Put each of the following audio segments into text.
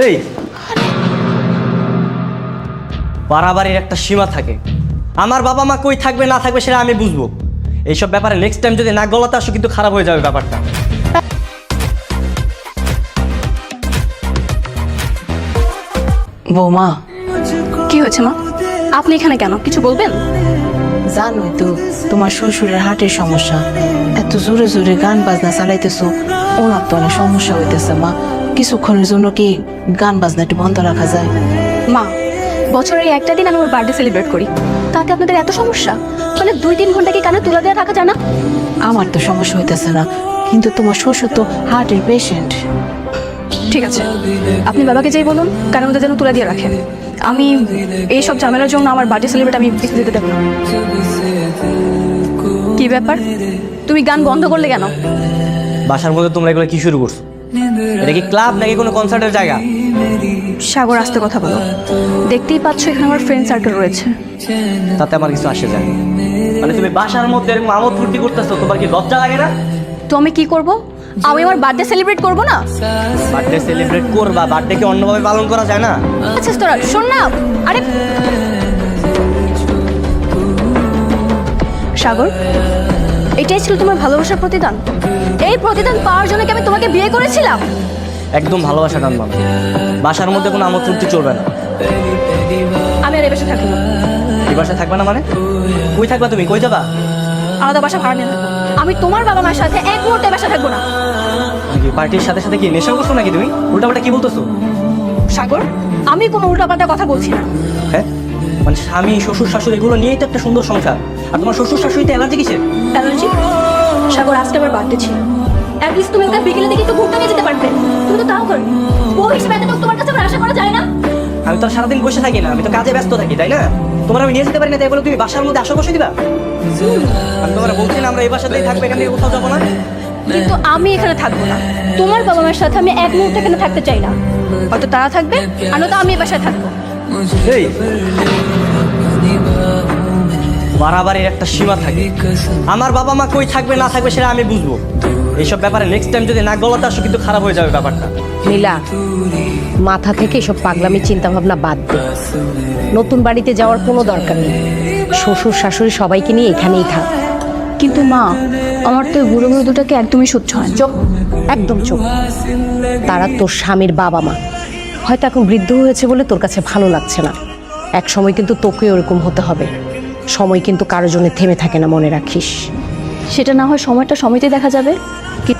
এই বাড়াবাড়ির একটা সীমা থাকে। আমার বাবা মা কই থাকবে না থাকবে সেটা আমি বুঝবো। এইসব ব্যাপারে নেক্সট টাইম যদি নাক গলাতে আসো কিন্তু খারাপ হয়ে যাবে ব্যাপারটা। বৌমা, কি হয়েছে মা? আপনি এখানে কেন? কিছু বলবেন? জানোই তো তোমার শ্বশুরের হার্টের সমস্যা। এত জোরে জোরে গান বাজনা চালাইতেছো, ওনার তো অনেক সমস্যা হইতেছে মা। কিছুক্ষণের জন্য কি গান বাজনা একটু বন্ধ রাখা যায়? মা, বছরের একটা দিন আমি ওর বার্থডে সেলিব্রেট করি, তাতে আপনাদের এত সমস্যা? মানে 2-3 ঘন্টা কি কানে তুলা দেওয়া রাখা যায় না? আমার তো সমস্যা হইতেছে না, কিন্তু তোমার শ্বশুর তো হার্টের পেশেন্ট। ঠিক আছে, আপনি বাবাকে যেই বলুন কারণ ওদের যেন তুলা দিয়ে রাখেন। আমি এইসব ঝামেলার জন্য আমার বার্থডে সেলিব্রেট আমি পিছিয়ে দিতে দেবো না। কি ব্যাপার, তুমি গান বন্ধ করলে কেন? বাসার মধ্যে তোমরা এগুলো কি শুরু করছো? এটা কি ক্লাব নাকি কোনো কনসার্টের জায়গা? সাগর, আসতে কথা বলো। দেখতেই পাচ্ছ এখানে আমার ফ্রেন্ড সার্কেল রয়েছে। তাতে আমার কিছু আসে যায় না। মানে তুমি বাসার মধ্যে এরকম আমোদ ফুর্তি করতেছো, তোমার কি লজ্জা লাগে না? তো আমি কি করব? আমি আমার বার্থডে সেলিব্রেট করব না? বার্থডে সেলিব্রেট করবা, বার্থডে কি অন্যভাবে পালন করা যায় না? আচ্ছা তোরা শোন না। আরে সাগর, এটাই ছিল তোমার ভালোবাসার প্রতিদান? এই প্রতিদান পাওয়ার জন্য কি আমি তোমাকে বিয়ে করেছিলাম? একদম ভালোবাসা টানবা না। বাসার মধ্যে কোনো আমোদ ফুর্তি চলবে না। আমি আর এই বাসায় থাকবো না। এই বাসায় থাকবে না মানে? কই থাকবা তুমি? কই যাবা? আলাদা বাসা ভাড়া নিয়ে থাকবো। আমি তোমার বাবা মার সাথে এক মুহূর্তে বাসা থাকবো না। নাকি পার্টির সাথে সাথে কি নেশা করছো নাকি তুমি? উল্টাপাল্টা কি বলতেছো? সাগর, আমি কোনো উল্টাপাল্টা কথা বলছি না। হ্যাঁ, মানে স্বামী শ্বশুর শাশুড়ি এগুলো নিয়েই তো একটা সুন্দর সংসার। আর তোমার শ্বশুর শাশুড়িতে অ্যালার্জি কিসের? অ্যালার্জি? সাগর, আজকে আমার বার্থডে ছিল, অ্যাটলিস্ট তুমি একটা বিকেলে দেখে একটু ঘুরতে নিয়ে যেতে পারবে। তুমি তো তাও করনি। বউ হিসেবে এতটুকু তোমার কাছে আমার আশা করা যায় না? আমি তো আর সারাদিন বসে থাকি না, আমি তো কাজে ব্যস্ত থাকি, তাই না? তোমার আমি নিয়ে যেতে পারি না, তাই বলে তুমি বাসার মধ্যে আসা বসে দিবা? আমি তোমার বলছি না আমরা এই বাসাতেই থাকবো, এখান থেকে কোথাও যাবো না। কিন্তু আমি এখানে থাকবো না। তোমার বাবা মার সাথে আমি এক মুহূর্তে এখানে থাকতে চাই না। হয়তো তারা থাকবে, আর নয়তো আমি এই বাসায় থাকবো। এই বাড়াবাড়ির একটা সীমা থাকে। আমার বাবা মা কই থাকবে না থাকবে সেটা আমি বুঝবো। এইসব ব্যাপারে নেক্সট টাইম যদি নাক গলাতে আসো কিন্তু খারাপ হয়ে যাবে ব্যাপারটা। নীলা, মাথা থেকে এসব পাগলামি চিন্তা ভাবনা বাদ দে। নতুন বাড়িতে যাওয়ার কোনো দরকার নেই। শ্বশুর শাশুড়ি সবাইকে নিয়ে এখানেই থাক। কিন্তু মা, আমার তো বুড়ো বুড়ো দুটাকে একদমই সহ্য হয় না। চুপ, একদম চুপ। তারা তোর স্বামীর বাবা মা, হয়তো এখন বৃদ্ধ হয়েছে বলে তোর কাছে ভালো লাগছে না। এক সময় কিন্তু তোকে ওরকম হতে হবে। সময় কিন্তু কারোর জন্য থেমে থাকে না, মনে রাখিস। সেটা না হয় সময়টা সময়তে দেখা যাবে।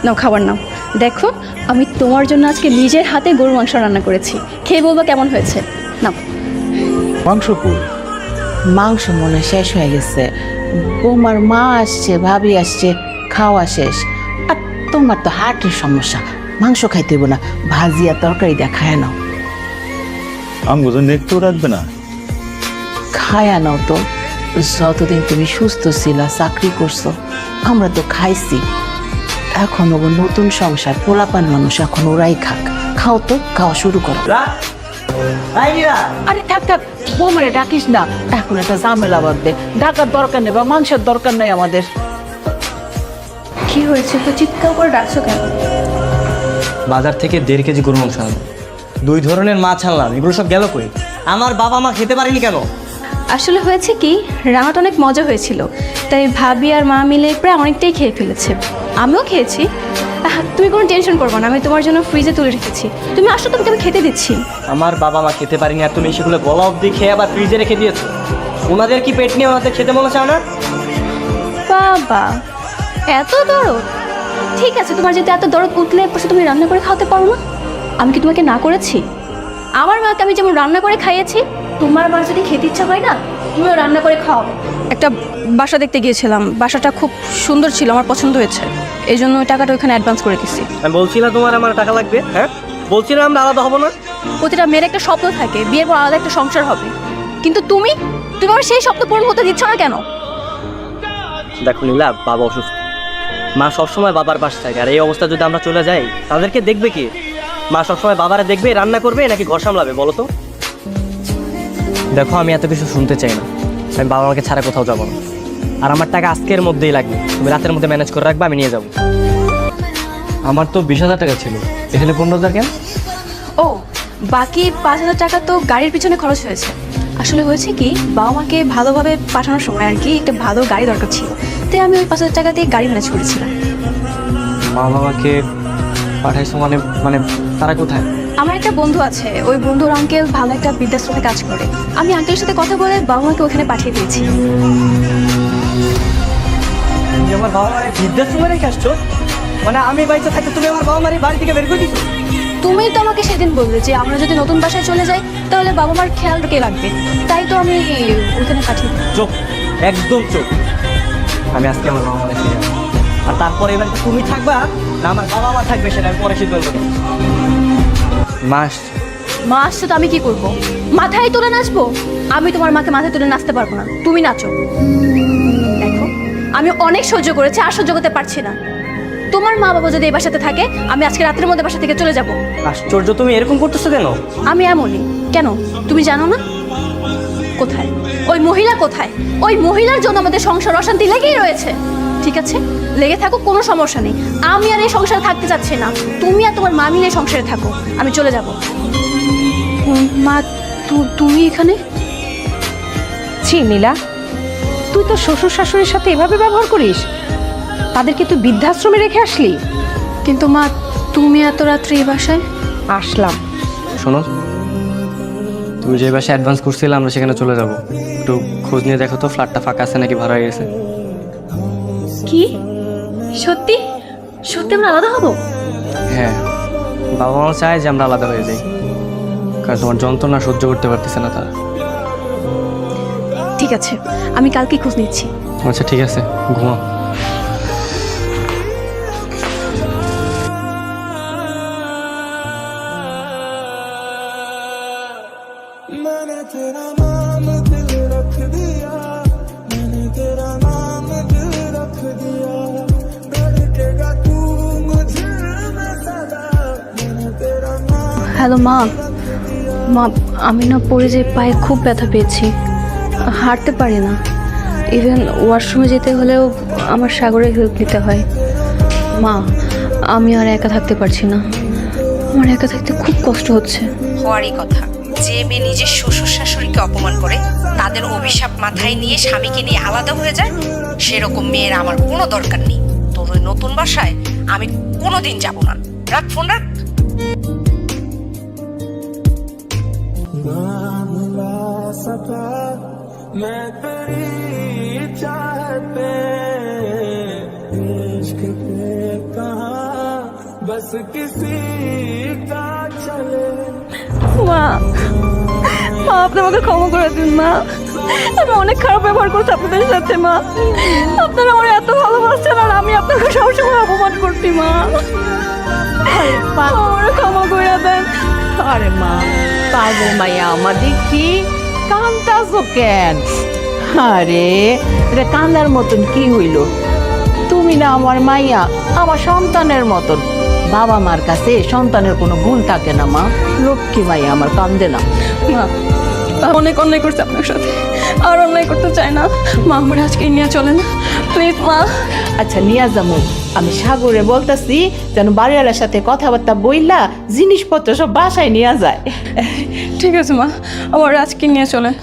নাও খাবার নাও। দেখো, আমি তোমার জন্য আজকে নিজের হাতে গরুর মাংস রান্না করেছি। খেয়ে বলবো কেমন হয়েছে। নাও। মাংস কই? মাংস মনে হয় শেষ হয়ে গেছে। বৌমার মা আসছে, ভাবি আসছে, খাওয়া শেষ। আর তোমার তো হার্টের সমস্যা, মাংস খাইতে হইব না, ভাজি আর তরকারি দিয়ে খায় নাও। আমগো জন্য একটু রাখবে না? খায়া নাও তো। যতদিন তুমি সুস্থ ছিলা, চাকরি করছো, আমরা তো খাইছি। এখন ওগো নতুন সংসার, পোলাপান মানুষ, এখন ওরাই খাক। খাও তো, খাওয়া শুরু করো। আরে থাক থাক, বৌমারে ডাকিস না, এখন একটা ঝামেলা বাঁধবে। ডাকার দরকার নেই, বা মাংসের দরকার নেই আমাদের। কি হয়েছে তো চিৎকার করে ডাকছো কেন? বাজার থেকে 1.5 কেজি গরুর মাংস আনলাম, 2 ধরনের মাছ আনলাম, এগুলো সব গেল কই? আমার বাবা মা খেতে পারেনি কেন? আসলে হয়েছে কি, রান্নাটা অনেক মজা হয়েছিল, তাই ভাবি আর মা মিলে প্রায় অনেকটাই খেয়ে ফেলেছে। আমিও খেয়েছি। তুমি কোনো টেনশন করবে না, আমি তোমার জন্য ফ্রিজে তুলে রেখেছি। তুমি আসো, তোমাকে আমি খেতে দিচ্ছি। আমার বাবা মা খেতে পারিনি আর তুমি সেগুলো গলা অবধি খেয়ে আবার ফ্রিজে রেখে দিয়েছো। ওনাদের কি পেট নিয়ে ওনাদের খেতে মনে চাও না? বাবা, এত দরদ? ঠিক আছে, তোমার যেহেতু এত দরদ উঠলে পাশে তুমি রান্না করে খাওয়াতে পারো না? আমি কি তোমাকে না করেছি? আমার মাকে আমি যেমন রান্না করে খাইয়েছি, তোমার মা যদি খেতে ইচ্ছা হয় না, তুমিও রান্না করে খাওয়াবে। একটা বাসা দেখতে গিয়েছিলাম, বাসাটা খুব সুন্দর ছিল, আমার পছন্দ হয়েছে, এই জন্য ওই টাকাটা ওখানে অ্যাডভান্স করে দিচ্ছি। আমি বলছিলাম তোমার আমার টাকা লাগবে, হ্যাঁ বলছিলাম আমরা আলাদা হবো না। প্রতিটা মেয়ের একটা স্বপ্ন থাকে, বিয়ের পর আলাদা একটা সংসার হবে, কিন্তু তুমি তুমি আমার সেই স্বপ্ন পূরণ হতে দিচ্ছ না কেন? দেখো নীলা, বাবা অসুস্থ, মা সবসময় বাবার পাশে থাকে, আর এই অবস্থা যদি আমরা চলে যাই তাদেরকে দেখবে কি? মা সবসময় বাবারা দেখবে, রান্না করবে নাকি ঘর সামলাবে বলো তো? দেখো, আমি এত কিছু শুনতে চাই না, আমি বাবা মাকে ছাড়া কোথাও যাবো না। আর আমার টাকা আজকের মধ্যেই লাগবে, তুমি রাতের মধ্যে ম্যানেজ করে রাখবে, আমি নিয়ে যাবো। আমার তো 20,000 টাকা ছিল, এখানে 15,000 কেন? ও বাকি 5,000 টাকা তো গাড়ির পিছনে খরচ হয়েছে। আসলে হয়েছে কি, বাবা মাকে ভালোভাবে পাঠানোর সময় আর কি একটা ভালো গাড়ি দরকার ছিল, তাই আমি ওই 5,000 টাকা দিয়ে গাড়ি ম্যানেজ করেছিলাম। মা বাবাকে পাঠাইছো মানে মানে তারা কোথায়? আমার একটা বন্ধু আছে, ওই বন্ধুর আঙ্কেল ভালো একটা বৃদ্ধাশ্রমে কাজ করে। আমি আঙ্কেলের সাথে কথা বলে বাবা মাকে ওখানে পাঠিয়ে দিয়েছি। তুমি আমার বাবা মারে বৃদ্ধাশ্রমে রেখে আসছো? মানে আমি বাড়িতে থাকতে তুমি আমার বাবা মারে বাড়ি থেকে বের করে দিছো? তুমি তো আমাকে সেদিন বললে যে আমরা যদি নতুন বাসায় চলে যাই তাহলে বাবা মার খেয়াল কে রাখবে, তাই তো আমি ওখানে পাঠিয়ে দিই। চোখ, একদম চোখ। আমি আজকে আমার বাবা মারে ফিরে আসবো। আর তারপরে এবার তুমি থাকবা না আমার বাবা মা থাকবে সেটা আমি পরে সিদ্ধান্ত নেব। মাস মা আসছে তো আমি কি করব? মাথায় তুলে নাচবো? আমি তোমার মাকে মাথায় তুলে নাচতে পারবো না, তুমি নাচো। দেখো, আমি অনেক সহ্য করেছি, আর সহ্য করতে পারছি না। তোমার মা বাবা যদি এই বাসাতে থাকে আমি আজকে রাতের মধ্যে বাসা থেকে চলে যাব। আশ্চর্য, তুমি এরকম করতেছো কেন? আমি এমনই। কেন, তুমি জানো না? কোথায় ওই মহিলা? কোথায় ওই মহিলার জন্য আমাদের সংসার অশান্তি লেগেই রয়েছে। ঠিক আছে, লেগে থাকো, কোনো সমস্যা নেই। আমি আর এই সংসারে থাকতে চাচ্ছি না। তুমি আর তোমার মা মিলে সংসারে থাকো, আমি চলে যাব। মা, তুমি এখানে? ছি নীলা, তুই তো শ্বশুর শাশুড়ির সাথে এভাবে ব্যবহার করিস? তাদেরকে তুই বৃদ্ধাশ্রমে রেখে আসলি? কিন্তু মা, তুমি এত রাত্রে এই বাসায়? আসলাম। শোনো, তুমি যে বাসায় অ্যাডভান্স করছিলে আমরা সেখানে চলে যাব। একটু খোঁজ নিয়ে দেখো তো ফ্ল্যাটটা ফাঁকা আছে নাকি ভাড়া হয়ে গেছে। কি সত্যি? সত্যি আমরা আলাদা হব? হ্যাঁ, বাবা মা চায় যে আমরা আলাদা হয়ে যাই, কারণ তোমার যন্ত্রণা সহ্য করতে পারতেছে না তারা। ঠিক আছে, আমি কালকে খোঁজ নিচ্ছি। আচ্ছা ঠিক আছে, ঘুমাও। मैंने तेरा नाम दिल रख दिया, मैंने तेरा नाम दिल रख दिया, धड़केगा तू मुझे में सदा, मैंने तेरा नाम। হ্যালো মা। মা, আমি না পড়ে যে পায়ে খুব ব্যথা পেয়েছি, হাঁটতে পারি না। ইভেন ওয়াশরুমে যেতে হলেও আমার সাগরের হেল্প নিতে হয়। মা, আমি আর একা থাকতে পারছি না, আমার একা থাকতে খুব কষ্ট হচ্ছে। হওয়ারই কথা। যে মেয়ে নিজের শ্বশুর শাশুড়িকে অপমান করে, তাদের অভিশাপ মাথায় নিয়ে স্বামীকে নিয়ে আলাদা হয়ে যায়, সেরকম মেয়ের আমার কোনো দরকার নেই। তোর ওই নতুন বাসায় আমি কোনোদিন যাব না। রাখ ফোন, রাখ। मिला सका मैं तेरी चाहते, इश्क पे कहाँ बस किसी का चले। মা, মা আপনি আমাকে ক্ষমা করে দিন মা, আমি অনেক খারাপ ব্যবহার করছি আপনাদের সাথে। মা, আপনারা আমার এত ভালোবাসছেন আর আমি আপনাকে সবসময় অপমান করছি। মা, আমার ক্ষমা করে দেন। আরে মা, পাগল মাইয়া আমাদের কি কান্দাছো কেন? আরে এটা কান্দার মতন কি হইল? তুমি না আমার মাইয়া, আমার সন্তানের মতন। বাবা মার কাছে সন্তানের কোনো ভুল থাকে না মা। লক্ষ্মী মাইয়া আমার, কান্দে না। মা, অনেক অন্যায় করছে আপনার সাথে, আর অন্যায় করতে চাই না। মা, আমার আজকে নিয়ে চলেন প্লিজ। মা, আচ্ছা নিয়ে যাবো। আমি সাগরে বলতেছি যেন বাড়িওয়ালার সাথে কথাবার্তা বইলা জিনিসপত্র সব বাসায় নিয়ে যায়। ঠিক আছে মা, আমার আজকে নিয়ে চলেন।